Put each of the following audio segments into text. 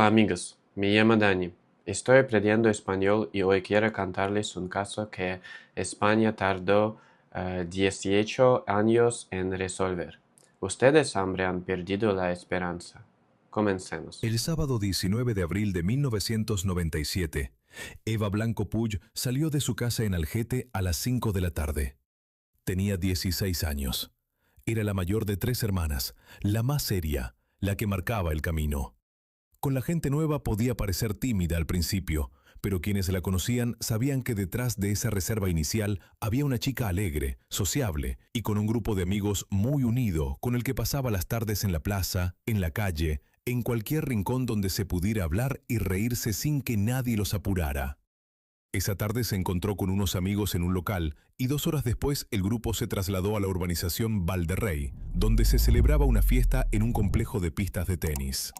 Hola amigos, me llamo Dani. Estoy aprendiendo español y hoy quiero contarles un caso que España tardó 18 años en resolver. Ustedes habrán perdido la esperanza. Comencemos. El sábado 19 de abril de 1997, Eva Blanco Puig salió de su casa en Algete a las 5 de la tarde. Tenía 16 años. Era la mayor de 3 hermanas, la más seria, la que marcaba el camino. Con la gente nueva podía parecer tímida al principio, pero quienes la conocían sabían que detrás de esa reserva inicial había una chica alegre, sociable y con un grupo de amigos muy unido con el que pasaba las tardes en la plaza, en la calle, en cualquier rincón donde se pudiera hablar y reírse sin que nadie los apurara. Esa tarde se encontró con unos amigos en un local y 2 horas después el grupo se trasladó a la urbanización Valderrey, donde se celebraba una fiesta en un complejo de pistas de tenis.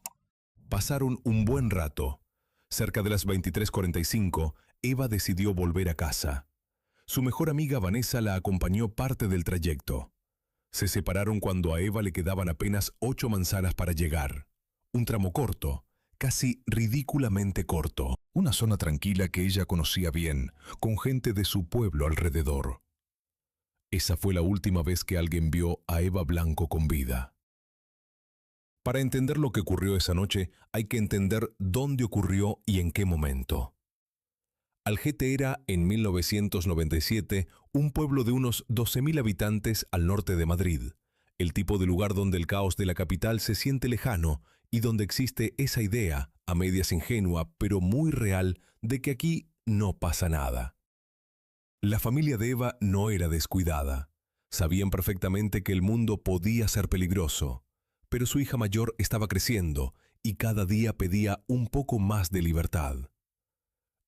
Pasaron un buen rato. Cerca de las 23:45, Eva decidió volver a casa. Su mejor amiga Vanessa la acompañó parte del trayecto. Se separaron cuando a Eva le quedaban apenas 8 manzanas para llegar. Un tramo corto, casi ridículamente corto. Una zona tranquila que ella conocía bien, con gente de su pueblo alrededor. Esa fue la última vez que alguien vio a Eva Blanco con vida. Para entender lo que ocurrió esa noche, hay que entender dónde ocurrió y en qué momento. Algete era, en 1997, un pueblo de unos 12.000 habitantes al norte de Madrid, el tipo de lugar donde el caos de la capital se siente lejano y donde existe esa idea, a medias ingenua, pero muy real, de que aquí no pasa nada. La familia de Eva no era descuidada. Sabían perfectamente que el mundo podía ser peligroso, pero su hija mayor estaba creciendo y cada día pedía un poco más de libertad.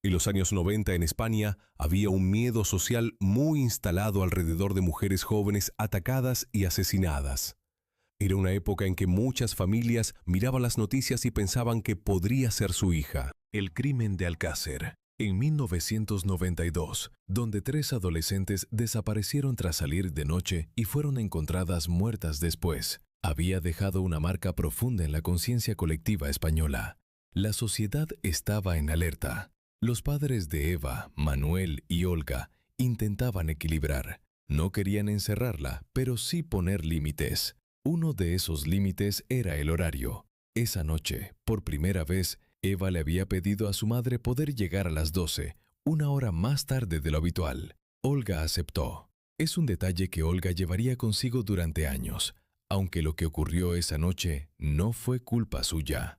En los años 90 en España había un miedo social muy instalado alrededor de mujeres jóvenes atacadas y asesinadas. Era una época en que muchas familias miraban las noticias y pensaban que podría ser su hija. El crimen de Alcácer, en 1992, donde 3 adolescentes desaparecieron tras salir de noche y fueron encontradas muertas después, había dejado una marca profunda en la conciencia colectiva española. La sociedad estaba en alerta. Los padres de Eva, Manuel y Olga intentaban equilibrar. No querían encerrarla, pero sí poner límites. Uno de esos límites era el horario. Esa noche, por primera vez, Eva le había pedido a su madre poder llegar a las 12, 1 hora más tarde de lo habitual. Olga aceptó. Es un detalle que Olga llevaría consigo durante años, aunque lo que ocurrió esa noche no fue culpa suya.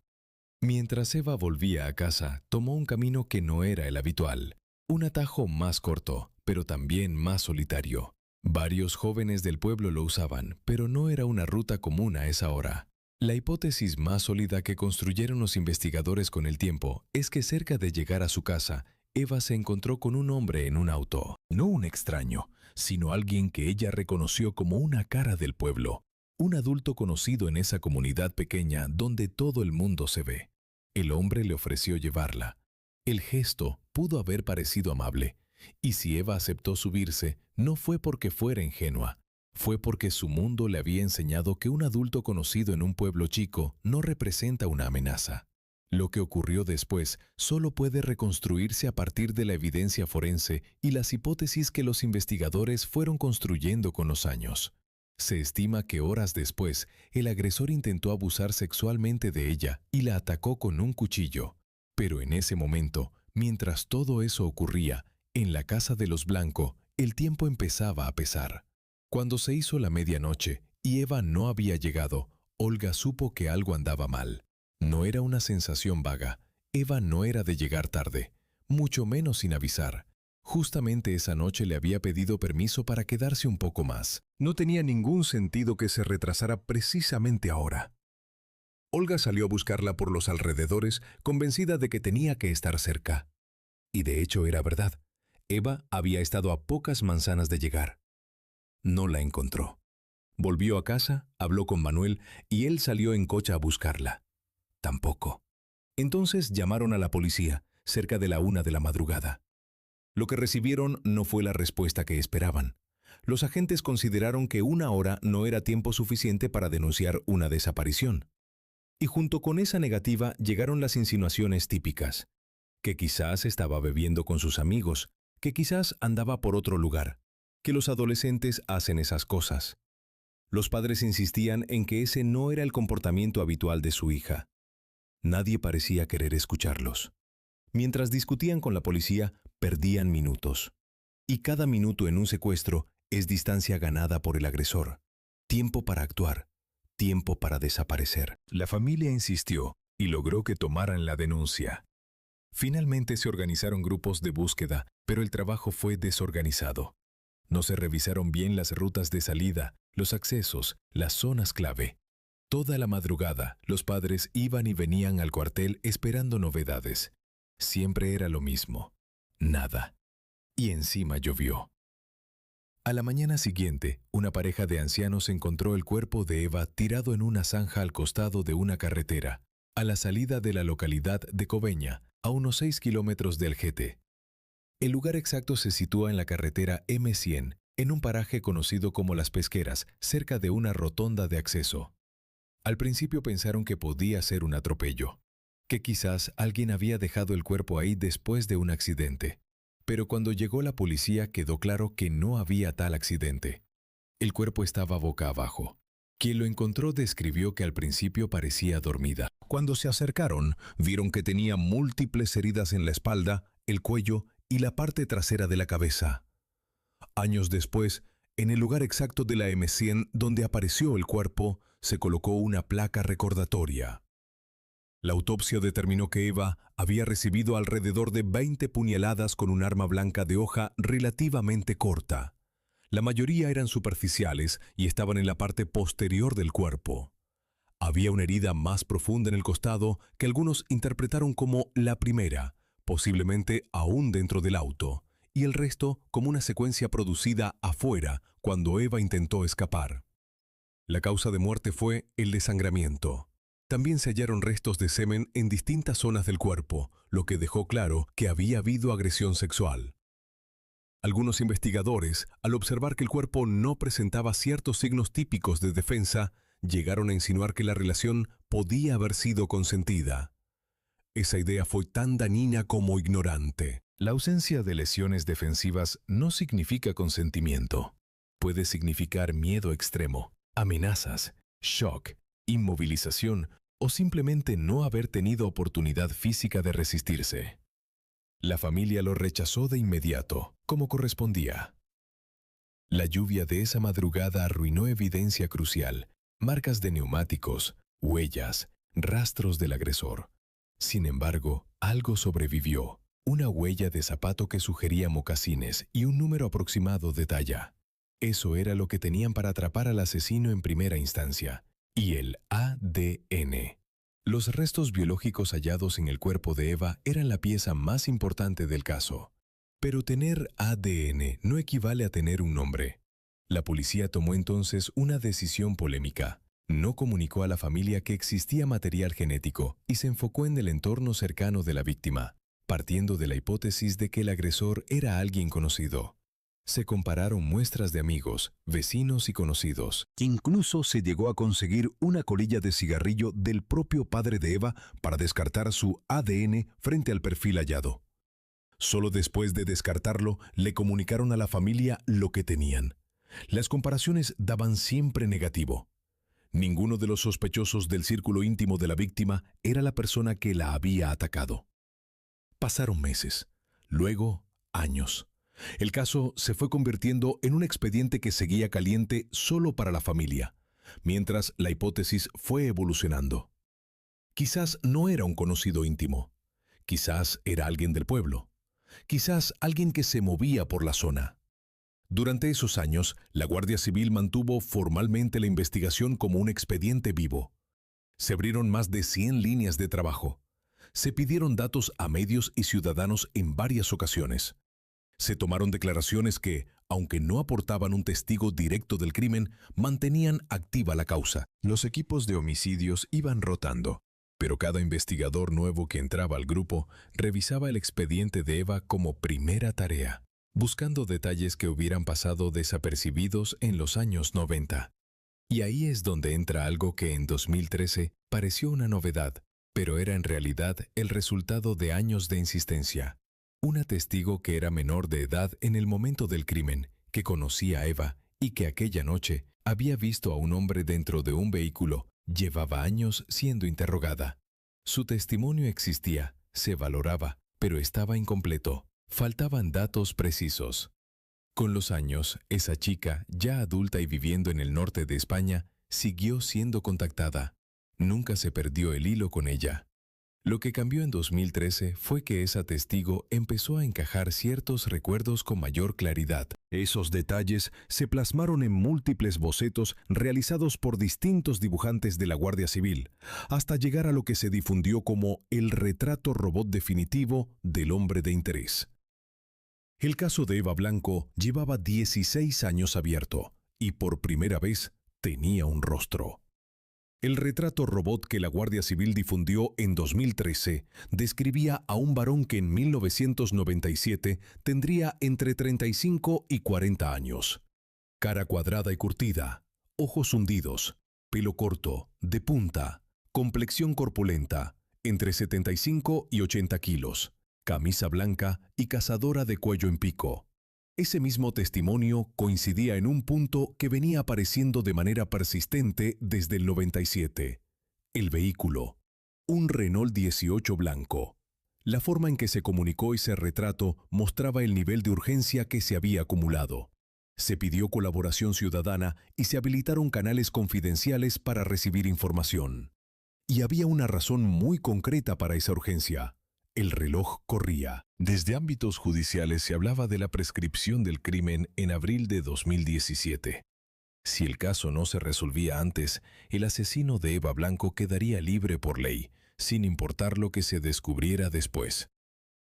Mientras Eva volvía a casa, tomó un camino que no era el habitual, un atajo más corto, pero también más solitario. Varios jóvenes del pueblo lo usaban, pero no era una ruta común a esa hora. La hipótesis más sólida que construyeron los investigadores con el tiempo es que cerca de llegar a su casa, Eva se encontró con un hombre en un auto. No un extraño, sino alguien que ella reconoció como una cara del pueblo. Un adulto conocido en esa comunidad pequeña donde todo el mundo se ve. El hombre le ofreció llevarla. El gesto pudo haber parecido amable, y si Eva aceptó subirse, no fue porque fuera ingenua, fue porque su mundo le había enseñado que un adulto conocido en un pueblo chico no representa una amenaza. Lo que ocurrió después solo puede reconstruirse a partir de la evidencia forense y las hipótesis que los investigadores fueron construyendo con los años. Se estima que horas después, el agresor intentó abusar sexualmente de ella y la atacó con un cuchillo. Pero en ese momento, mientras todo eso ocurría, en la casa de los Blanco, el tiempo empezaba a pesar. Cuando se hizo la medianoche y Eva no había llegado, Olga supo que algo andaba mal. No era una sensación vaga. Eva no era de llegar tarde, mucho menos sin avisar. Justamente esa noche le había pedido permiso para quedarse un poco más. No tenía ningún sentido que se retrasara precisamente ahora. Olga salió a buscarla por los alrededores, convencida de que tenía que estar cerca. Y de hecho era verdad. Eva había estado a pocas manzanas de llegar. No la encontró. Volvió a casa, habló con Manuel y él salió en coche a buscarla. Tampoco. Entonces llamaron a la policía, cerca de la 1 de la madrugada. Lo que recibieron no fue la respuesta que esperaban. Los agentes consideraron que 1 hora no era tiempo suficiente para denunciar una desaparición. Y junto con esa negativa llegaron las insinuaciones típicas, que quizás estaba bebiendo con sus amigos, que quizás andaba por otro lugar, que los adolescentes hacen esas cosas. Los padres insistían en que ese no era el comportamiento habitual de su hija. Nadie parecía querer escucharlos. Mientras discutían con la policía, perdían minutos. Y cada minuto en un secuestro es distancia ganada por el agresor. Tiempo para actuar, tiempo para desaparecer. La familia insistió y logró que tomaran la denuncia. Finalmente se organizaron grupos de búsqueda, pero el trabajo fue desorganizado. No se revisaron bien las rutas de salida, los accesos, las zonas clave. Toda la madrugada, los padres iban y venían al cuartel esperando novedades. Siempre era lo mismo. Nada. Y encima llovió. A la mañana siguiente, una pareja de ancianos encontró el cuerpo de Eva tirado en una zanja al costado de una carretera, a la salida de la localidad de Coveña, a unos 6 kilómetros de Algete. El lugar exacto se sitúa en la carretera M100, en un paraje conocido como Las Pesqueras, cerca de una rotonda de acceso. Al principio pensaron que podía ser un atropello, que quizás alguien había dejado el cuerpo ahí después de un accidente. Pero cuando llegó la policía quedó claro que no había tal accidente. El cuerpo estaba boca abajo. Quien lo encontró describió que al principio parecía dormida. Cuando se acercaron, vieron que tenía múltiples heridas en la espalda, el cuello y la parte trasera de la cabeza. Años después, en el lugar exacto de la M100 donde apareció el cuerpo, se colocó una placa recordatoria. La autopsia determinó que Eva había recibido alrededor de 20 puñaladas con un arma blanca de hoja relativamente corta. La mayoría eran superficiales y estaban en la parte posterior del cuerpo. Había una herida más profunda en el costado que algunos interpretaron como la primera, posiblemente aún dentro del auto, y el resto como una secuencia producida afuera cuando Eva intentó escapar. La causa de muerte fue el desangramiento. También se hallaron restos de semen en distintas zonas del cuerpo, lo que dejó claro que había habido agresión sexual. Algunos investigadores, al observar que el cuerpo no presentaba ciertos signos típicos de defensa, llegaron a insinuar que la relación podía haber sido consentida. Esa idea fue tan dañina como ignorante. La ausencia de lesiones defensivas no significa consentimiento. Puede significar miedo extremo, amenazas, shock, inmovilización o simplemente no haber tenido oportunidad física de resistirse. La familia lo rechazó de inmediato, como correspondía. La lluvia de esa madrugada arruinó evidencia crucial, marcas de neumáticos, huellas, rastros del agresor. Sin embargo, algo sobrevivió, una huella de zapato que sugería mocasines y un número aproximado de talla. Eso era lo que tenían para atrapar al asesino en primera instancia. Y el ADN. Los restos biológicos hallados en el cuerpo de Eva eran la pieza más importante del caso. Pero tener ADN no equivale a tener un nombre. La policía tomó entonces una decisión polémica. No comunicó a la familia que existía material genético y se enfocó en el entorno cercano de la víctima, partiendo de la hipótesis de que el agresor era alguien conocido. Se compararon muestras de amigos, vecinos y conocidos. Incluso se llegó a conseguir una colilla de cigarrillo del propio padre de Eva para descartar su ADN frente al perfil hallado. Solo después de descartarlo, le comunicaron a la familia lo que tenían. Las comparaciones daban siempre negativo. Ninguno de los sospechosos del círculo íntimo de la víctima era la persona que la había atacado. Pasaron meses, luego años. El caso se fue convirtiendo en un expediente que seguía caliente solo para la familia, mientras la hipótesis fue evolucionando. Quizás no era un conocido íntimo, quizás era alguien del pueblo, quizás alguien que se movía por la zona. Durante esos años, la Guardia Civil mantuvo formalmente la investigación como un expediente vivo. Se abrieron más de 100 líneas de trabajo. Se pidieron datos a medios y ciudadanos en varias ocasiones. Se tomaron declaraciones que, aunque no aportaban un testigo directo del crimen, mantenían activa la causa. Los equipos de homicidios iban rotando, pero cada investigador nuevo que entraba al grupo revisaba el expediente de Eva como primera tarea, buscando detalles que hubieran pasado desapercibidos en los años 90. Y ahí es donde entra algo que en 2013 pareció una novedad, pero era en realidad el resultado de años de insistencia. Una testigo que era menor de edad en el momento del crimen, que conocía a Eva y que aquella noche había visto a un hombre dentro de un vehículo, llevaba años siendo interrogada. Su testimonio existía, se valoraba, pero estaba incompleto. Faltaban datos precisos. Con los años, esa chica, ya adulta y viviendo en el norte de España, siguió siendo contactada. Nunca se perdió el hilo con ella. Lo que cambió en 2013 fue que esa testigo empezó a encajar ciertos recuerdos con mayor claridad. Esos detalles se plasmaron en múltiples bocetos realizados por distintos dibujantes de la Guardia Civil, hasta llegar a lo que se difundió como el retrato robot definitivo del hombre de interés. El caso de Eva Blanco llevaba 16 años abierto y por primera vez tenía un rostro. El retrato robot que la Guardia Civil difundió en 2013 describía a un varón que en 1997 tendría entre 35 y 40 años. Cara cuadrada y curtida, ojos hundidos, pelo corto, de punta, complexión corpulenta, entre 75 y 80 kilos, camisa blanca y cazadora de cuello en pico. Ese mismo testimonio coincidía en un punto que venía apareciendo de manera persistente desde el 97. El vehículo, un Renault 18 blanco. La forma en que se comunicó ese retrato mostraba el nivel de urgencia que se había acumulado. Se pidió colaboración ciudadana y se habilitaron canales confidenciales para recibir información. Y había una razón muy concreta para esa urgencia. El reloj corría. Desde ámbitos judiciales se hablaba de la prescripción del crimen en abril de 2017. Si el caso no se resolvía antes, el asesino de Eva Blanco quedaría libre por ley, sin importar lo que se descubriera después.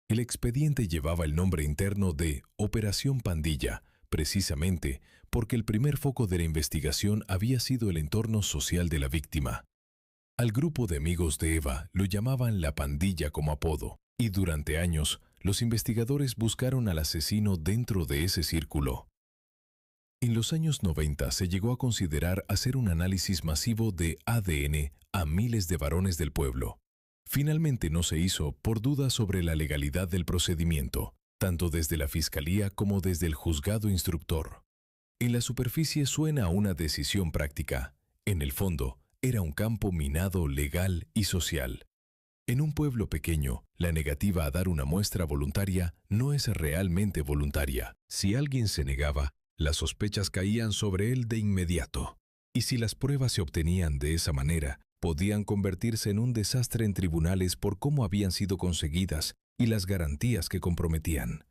El expediente llevaba el nombre interno de Operación Pandilla, precisamente porque el primer foco de la investigación había sido el entorno social de la víctima. Al grupo de amigos de Eva lo llamaban la pandilla como apodo, y durante años los investigadores buscaron al asesino dentro de ese círculo. En los años 90 se llegó a considerar hacer un análisis masivo de ADN a miles de varones del pueblo. Finalmente no se hizo por dudas sobre la legalidad del procedimiento, tanto desde la Fiscalía como desde el juzgado instructor. En la superficie suena a una decisión práctica. En el fondo, era un campo minado legal y social. En un pueblo pequeño, la negativa a dar una muestra voluntaria no es realmente voluntaria. Si alguien se negaba, las sospechas caían sobre él de inmediato. Y si las pruebas se obtenían de esa manera, podían convertirse en un desastre en tribunales por cómo habían sido conseguidas y las garantías que comprometían.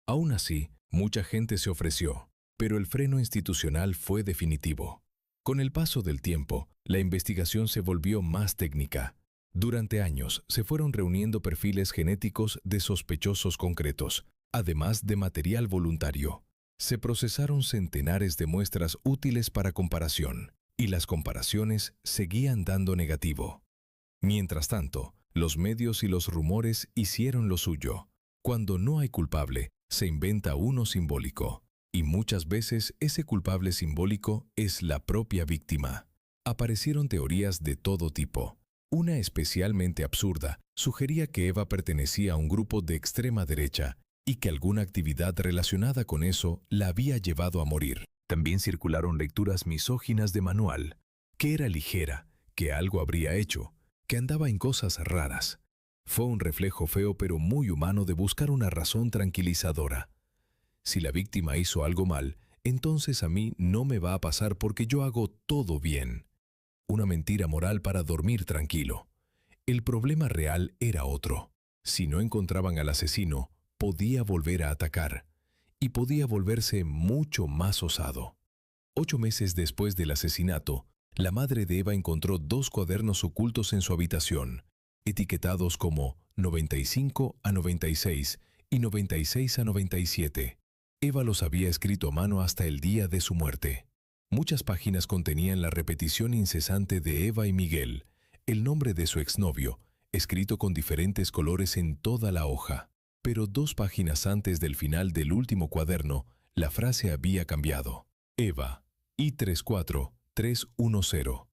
Aún así, mucha gente se ofreció, pero el freno institucional fue definitivo. Con el paso del tiempo, la investigación se volvió más técnica. Durante años se fueron reuniendo perfiles genéticos de sospechosos concretos, además de material voluntario. Se procesaron centenares de muestras útiles para comparación, y las comparaciones seguían dando negativo. Mientras tanto, los medios y los rumores hicieron lo suyo. Cuando no hay culpable, se inventa uno simbólico. Y muchas veces ese culpable simbólico es la propia víctima. Aparecieron teorías de todo tipo. Una especialmente absurda sugería que Eva pertenecía a un grupo de extrema derecha y que alguna actividad relacionada con eso la había llevado a morir. También circularon lecturas misóginas de manual, que era ligera, que algo habría hecho, que andaba en cosas raras. Fue un reflejo feo pero muy humano de buscar una razón tranquilizadora. Si la víctima hizo algo mal, entonces a mí no me va a pasar porque yo hago todo bien. Una mentira moral para dormir tranquilo. El problema real era otro. Si no encontraban al asesino, podía volver a atacar. Y podía volverse mucho más osado. 8 meses después del asesinato, la madre de Eva encontró 2 cuadernos ocultos en su habitación, etiquetados como 95 a 96 y 96 a 97. Eva los había escrito a mano hasta el día de su muerte. Muchas páginas contenían la repetición incesante de Eva y Miguel, el nombre de su exnovio, escrito con diferentes colores en toda la hoja. Pero 2 páginas antes del final del último cuaderno, la frase había cambiado. Eva, I34, 310.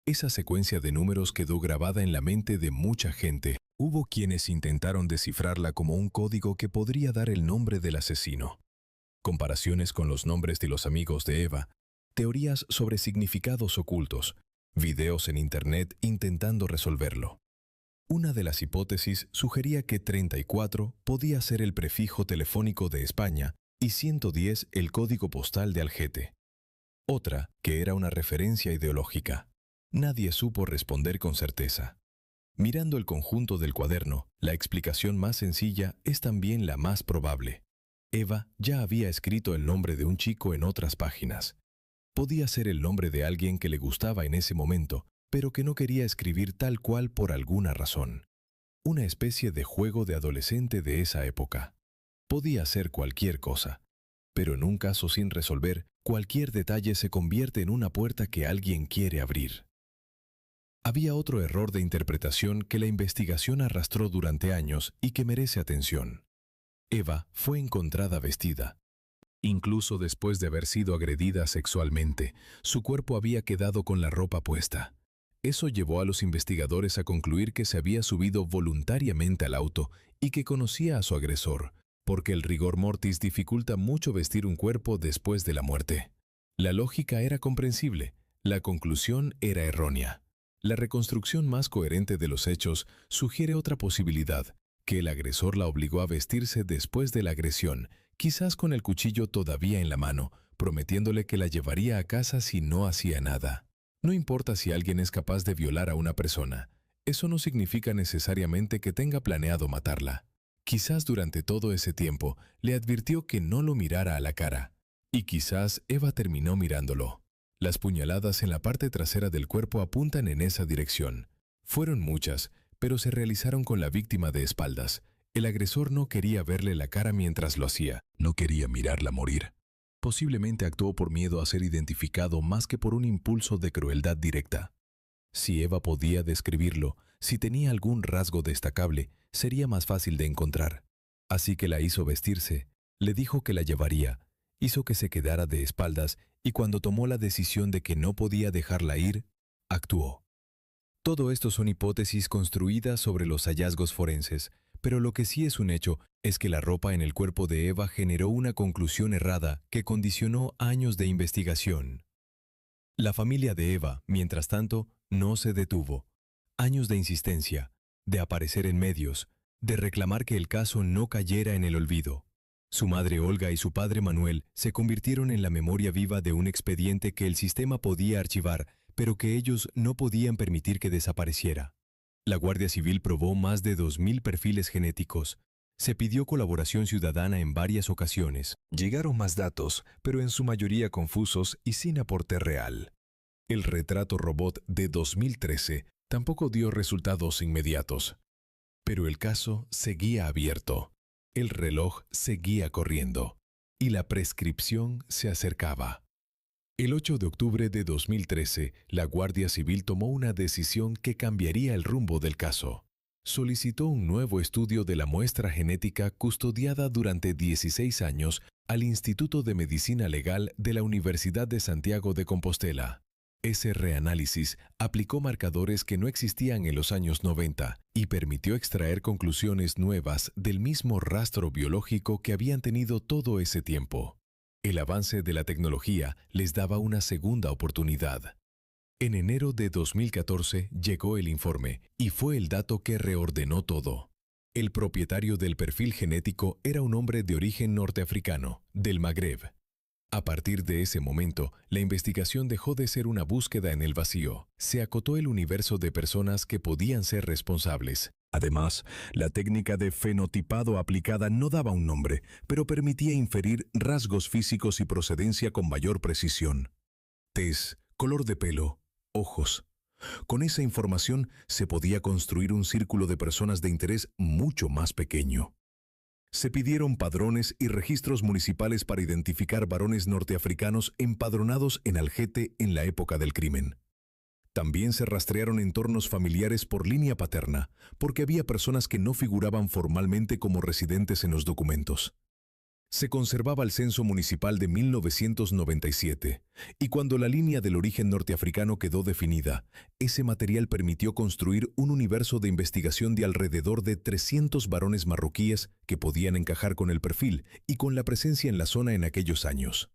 Esa secuencia de números quedó grabada en la mente de mucha gente. Hubo quienes intentaron descifrarla como un código que podría dar el nombre del asesino. Comparaciones con los nombres de los amigos de Eva, teorías sobre significados ocultos, videos en Internet intentando resolverlo. Una de las hipótesis sugería que 34 podía ser el prefijo telefónico de España y 110 el código postal de Algete. Otra, que era una referencia ideológica. Nadie supo responder con certeza. Mirando el conjunto del cuaderno, la explicación más sencilla es también la más probable. Eva ya había escrito el nombre de un chico en otras páginas. Podía ser el nombre de alguien que le gustaba en ese momento, pero que no quería escribir tal cual por alguna razón. Una especie de juego de adolescente de esa época. Podía ser cualquier cosa, pero en un caso sin resolver, cualquier detalle se convierte en una puerta que alguien quiere abrir. Había otro error de interpretación que la investigación arrastró durante años y que merece atención. Eva fue encontrada vestida. Incluso después de haber sido agredida sexualmente, su cuerpo había quedado con la ropa puesta. Eso llevó a los investigadores a concluir que se había subido voluntariamente al auto y que conocía a su agresor, porque el rigor mortis dificulta mucho vestir un cuerpo después de la muerte. La lógica era comprensible, la conclusión era errónea. La reconstrucción más coherente de los hechos sugiere otra posibilidad, que el agresor la obligó a vestirse después de la agresión, quizás con el cuchillo todavía en la mano, prometiéndole que la llevaría a casa si no hacía nada. No importa si alguien es capaz de violar a una persona, eso no significa necesariamente que tenga planeado matarla. Quizás durante todo ese tiempo le advirtió que no lo mirara a la cara, y quizás Eva terminó mirándolo. Las puñaladas en la parte trasera del cuerpo apuntan en esa dirección. Fueron muchas, pero se realizaron con la víctima de espaldas. El agresor no quería verle la cara mientras lo hacía. No quería mirarla morir. Posiblemente actuó por miedo a ser identificado más que por un impulso de crueldad directa. Si Eva podía describirlo, si tenía algún rasgo destacable, sería más fácil de encontrar. Así que la hizo vestirse, le dijo que la llevaría, hizo que se quedara de espaldas y cuando tomó la decisión de que no podía dejarla ir, actuó. Todo esto son hipótesis construidas sobre los hallazgos forenses, pero lo que sí es un hecho es que la ropa en el cuerpo de Eva generó una conclusión errada que condicionó años de investigación. La familia de Eva, mientras tanto, no se detuvo. Años de insistencia, de aparecer en medios, de reclamar que el caso no cayera en el olvido. Su madre Olga y su padre Manuel se convirtieron en la memoria viva de un expediente que el sistema podía archivar, pero que ellos no podían permitir que desapareciera. La Guardia Civil probó más de 2000 perfiles genéticos. Se pidió colaboración ciudadana en varias ocasiones. Llegaron más datos, pero en su mayoría confusos y sin aporte real. El retrato robot de 2013 tampoco dio resultados inmediatos. Pero el caso seguía abierto. El reloj seguía corriendo. Y la prescripción se acercaba. El 8 de octubre de 2013, la Guardia Civil tomó una decisión que cambiaría el rumbo del caso. Solicitó un nuevo estudio de la muestra genética custodiada durante 16 años al Instituto de Medicina Legal de la Universidad de Santiago de Compostela. Ese reanálisis aplicó marcadores que no existían en los años 90 y permitió extraer conclusiones nuevas del mismo rastro biológico que habían tenido todo ese tiempo. El avance de la tecnología les daba una segunda oportunidad. En enero de 2014 llegó el informe y fue el dato que reordenó todo. El propietario del perfil genético era un hombre de origen norteafricano, del Magreb. A partir de ese momento, la investigación dejó de ser una búsqueda en el vacío. Se acotó el universo de personas que podían ser responsables. Además, la técnica de fenotipado aplicada no daba un nombre, pero permitía inferir rasgos físicos y procedencia con mayor precisión. Tez, color de pelo, ojos. Con esa información se podía construir un círculo de personas de interés mucho más pequeño. Se pidieron padrones y registros municipales para identificar varones norteafricanos empadronados en Algete en la época del crimen. También se rastrearon entornos familiares por línea paterna, porque había personas que no figuraban formalmente como residentes en los documentos. Se conservaba el censo municipal de 1997, y cuando la línea del origen norteafricano quedó definida, ese material permitió construir un universo de investigación de alrededor de 300 varones marroquíes que podían encajar con el perfil y con la presencia en la zona en aquellos años.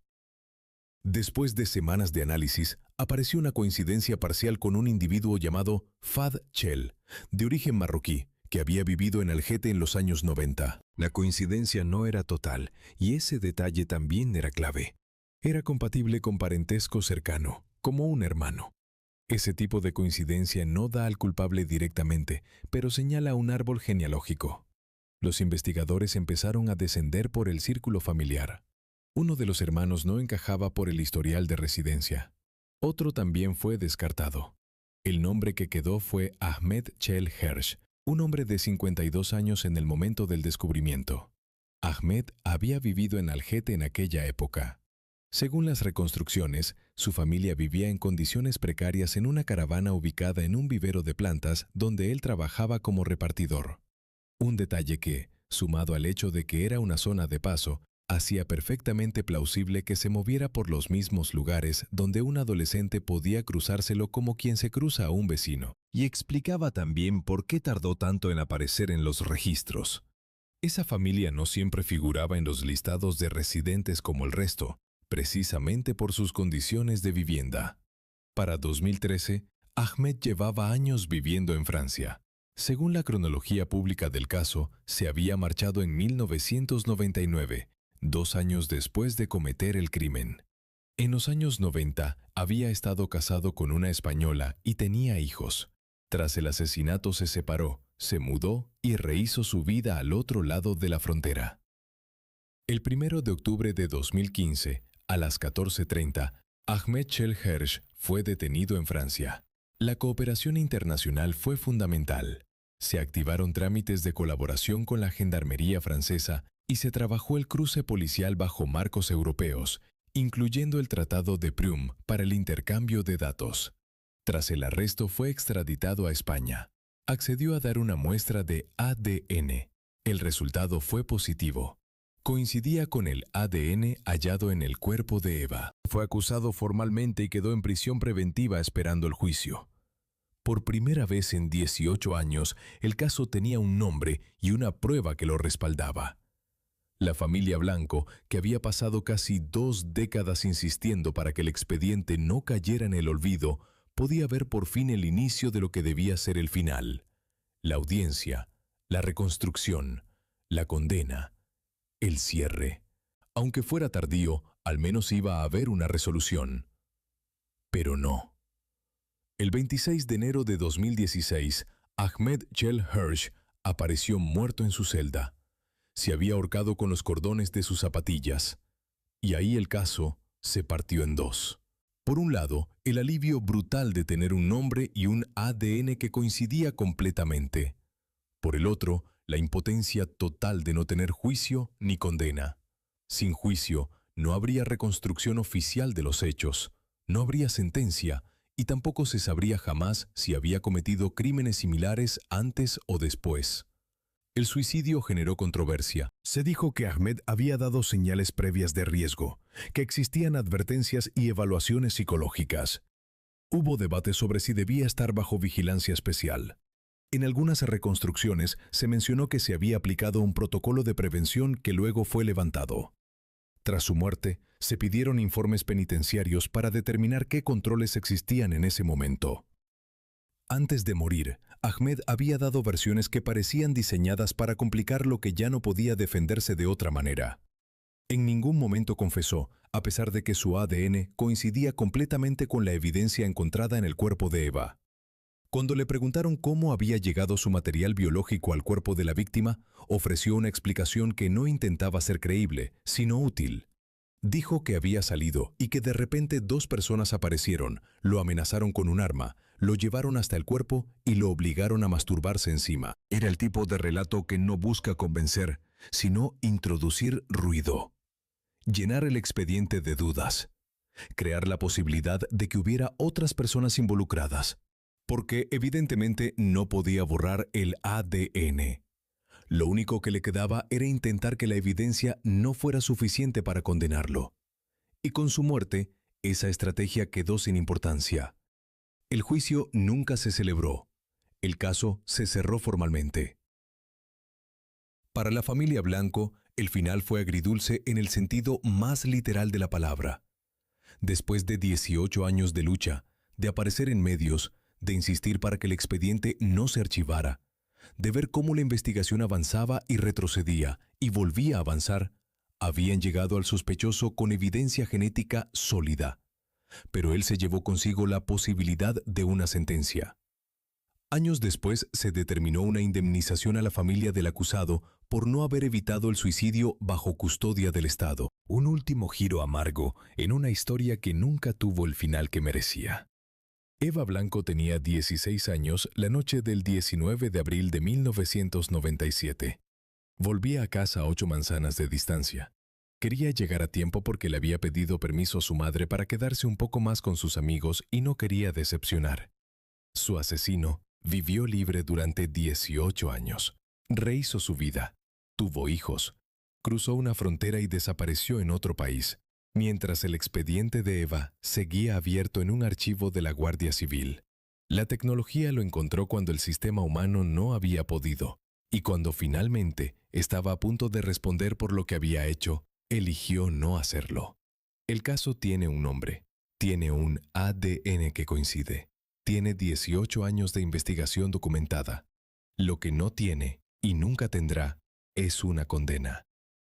Después de semanas de análisis, apareció una coincidencia parcial con un individuo llamado Fad Chel, de origen marroquí, que había vivido en Algete en los años 90. La coincidencia no era total, y ese detalle también era clave. Era compatible con parentesco cercano, como un hermano. Ese tipo de coincidencia no da al culpable directamente, pero señala un árbol genealógico. Los investigadores empezaron a descender por el círculo familiar. Uno de los hermanos no encajaba por el historial de residencia. Otro también fue descartado. El nombre que quedó fue Ahmed Chel Hersh, un hombre de 52 años en el momento del descubrimiento. Ahmed había vivido en Algete en aquella época. Según las reconstrucciones, su familia vivía en condiciones precarias en una caravana ubicada en un vivero de plantas donde él trabajaba como repartidor. Un detalle que, sumado al hecho de que era una zona de paso, hacía perfectamente plausible que se moviera por los mismos lugares donde un adolescente podía cruzárselo como quien se cruza a un vecino. Y explicaba también por qué tardó tanto en aparecer en los registros. Esa familia no siempre figuraba en los listados de residentes como el resto, precisamente por sus condiciones de vivienda. Para 2013, Ahmed llevaba años viviendo en Francia. Según la cronología pública del caso, se había marchado en 1999, 2 años después de cometer el crimen. En los años 90 había estado casado con una española y tenía hijos. Tras el asesinato se separó, se mudó y rehizo su vida al otro lado de la frontera. El 1 de octubre de 2015, a las 14:30, Ahmed Chel Hersh fue detenido en Francia. La cooperación internacional fue fundamental. Se activaron trámites de colaboración con la Gendarmería francesa y se trabajó el cruce policial bajo marcos europeos, incluyendo el Tratado de Prüm para el intercambio de datos. Tras el arresto fue extraditado a España. Accedió a dar una muestra de ADN. El resultado fue positivo. Coincidía con el ADN hallado en el cuerpo de Eva. Fue acusado formalmente y quedó en prisión preventiva esperando el juicio. Por primera vez en 18 años, el caso tenía un nombre y una prueba que lo respaldaba. La familia Blanco, que había pasado casi 2 décadas insistiendo para que el expediente no cayera en el olvido, podía ver por fin el inicio de lo que debía ser el final. La audiencia, la reconstrucción, la condena, el cierre. Aunque fuera tardío, al menos iba a haber una resolución. Pero no. El 26 de enero de 2016, Ahmed Chel Hersh apareció muerto en su celda. Se había ahorcado con los cordones de sus zapatillas. Y ahí el caso se partió en dos. Por un lado, el alivio brutal de tener un nombre y un ADN que coincidía completamente. Por el otro, la impotencia total de no tener juicio ni condena. Sin juicio, no habría reconstrucción oficial de los hechos, no habría sentencia, y tampoco se sabría jamás si había cometido crímenes similares antes o después. El suicidio generó controversia. Se dijo que Ahmed había dado señales previas de riesgo, que existían advertencias y evaluaciones psicológicas. Hubo debate sobre si debía estar bajo vigilancia especial. En algunas reconstrucciones se mencionó que se había aplicado un protocolo de prevención que luego fue levantado. Tras su muerte, se pidieron informes penitenciarios para determinar qué controles existían en ese momento. Antes de morir, Ahmed había dado versiones que parecían diseñadas para complicar lo que ya no podía defenderse de otra manera. En ningún momento confesó, a pesar de que su ADN coincidía completamente con la evidencia encontrada en el cuerpo de Eva. Cuando le preguntaron cómo había llegado su material biológico al cuerpo de la víctima, ofreció una explicación que no intentaba ser creíble, sino útil. Dijo que había salido y que de repente 2 personas aparecieron, lo amenazaron con un arma, lo llevaron hasta el cuerpo y lo obligaron a masturbarse encima. Era el tipo de relato que no busca convencer, sino introducir ruido. Llenar el expediente de dudas. Crear la posibilidad de que hubiera otras personas involucradas. Porque evidentemente no podía borrar el ADN. Lo único que le quedaba era intentar que la evidencia no fuera suficiente para condenarlo. Y con su muerte, esa estrategia quedó sin importancia. El juicio nunca se celebró. El caso se cerró formalmente. Para la familia Blanco, el final fue agridulce en el sentido más literal de la palabra. Después de 18 años de lucha, de aparecer en medios, de insistir para que el expediente no se archivara, de ver cómo la investigación avanzaba y retrocedía y volvía a avanzar, habían llegado al sospechoso con evidencia genética sólida. Pero él se llevó consigo la posibilidad de una sentencia. Años después se determinó una indemnización a la familia del acusado por no haber evitado el suicidio bajo custodia del Estado. Un último giro amargo en una historia que nunca tuvo el final que merecía. Eva Blanco tenía 16 años la noche del 19 de abril de 1997. Volvía a casa a 8 manzanas de distancia. Quería llegar a tiempo porque le había pedido permiso a su madre para quedarse un poco más con sus amigos y no quería decepcionar. Su asesino vivió libre durante 18 años. Rehizo su vida, tuvo hijos, cruzó una frontera y desapareció en otro país, mientras el expediente de Eva seguía abierto en un archivo de la Guardia Civil. La tecnología lo encontró cuando el sistema humano no había podido, y cuando finalmente estaba a punto de responder por lo que había hecho, eligió no hacerlo. El caso tiene un nombre, tiene un ADN que coincide, tiene 18 años de investigación documentada. Lo que no tiene y nunca tendrá es una condena.